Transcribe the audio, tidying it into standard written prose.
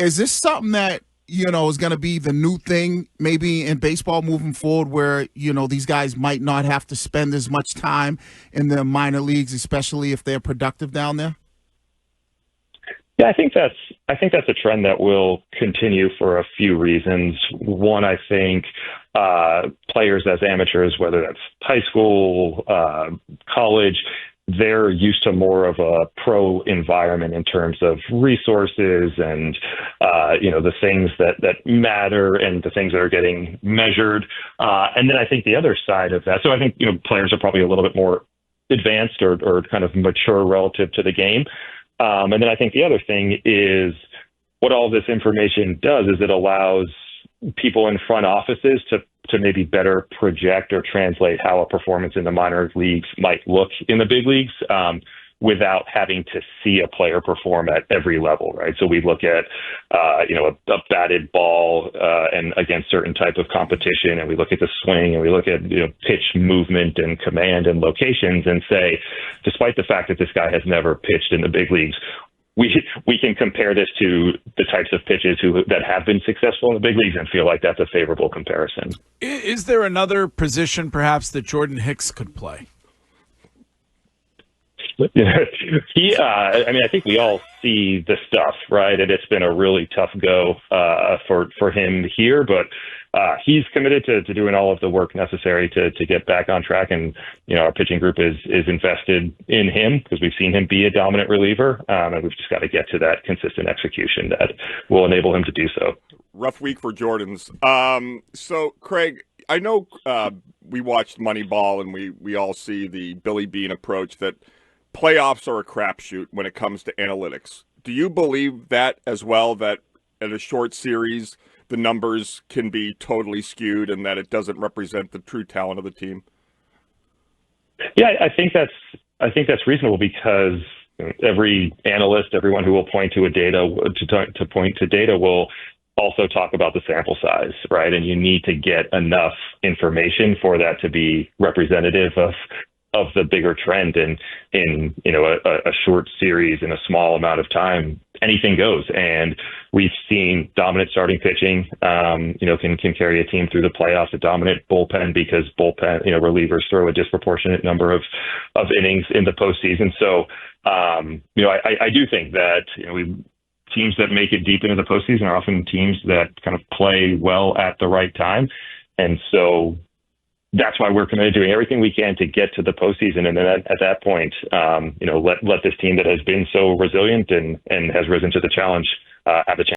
Is this something that is going to be the new thing maybe in baseball moving forward, where these guys might not have to spend as much time in the minor leagues, especially if they're productive down there? Yeah, I think that's a trend that will continue for a few reasons. One, I think players as amateurs, whether that's high school, college, they're used to more of a pro environment in terms of resources and the things that matter and the things that are getting measured. And then I think the other side of that, so I think players are probably a little bit more advanced or kind of mature relative to the game. And then I think the other thing is what all this information does is it allows people in front offices to maybe better project or translate how a performance in the minor leagues might look in the big leagues, without having to see a player perform at every level, right? So we look at, a batted ball and against certain type of competition, and we look at the swing, and we look at pitch movement and command and locations, and say, despite the fact that this guy has never pitched in the big leagues, we can compare this to the types of pitches that have been successful in the big leagues and feel like that's a favorable comparison. Is there another position perhaps that Jordan Hicks could play? I think we all see the stuff, right? And it's been a really tough go for him here, but he's committed to doing all of the work necessary to get back on track. And, our pitching group is invested in him because we've seen him be a dominant reliever. And we've just got to get to that consistent execution that will enable him to do so. Rough week for Jordans. So, Craig, I know we watched Moneyball and we all see the Billy Beane approach that playoffs are a crapshoot when it comes to analytics. Do you believe that as well, that in a short series, the numbers can be totally skewed and that it doesn't represent the true talent of the team? Yeah, I think that's reasonable because every analyst, everyone who will point to data will also talk about the sample size, right? And you need to get enough information for that to be representative of the bigger trend. And in a short series in a small amount of time, anything goes. And we've seen dominant starting pitching can carry a team through the playoffs, a dominant bullpen because relievers throw a disproportionate number of innings in the postseason. So I do think that teams that make it deep into the postseason are often teams that kind of play well at the right time. And so that's why we're committed to doing everything we can to get to the postseason. And then at that point, let this team that has been so resilient and has risen to the challenge have a chance.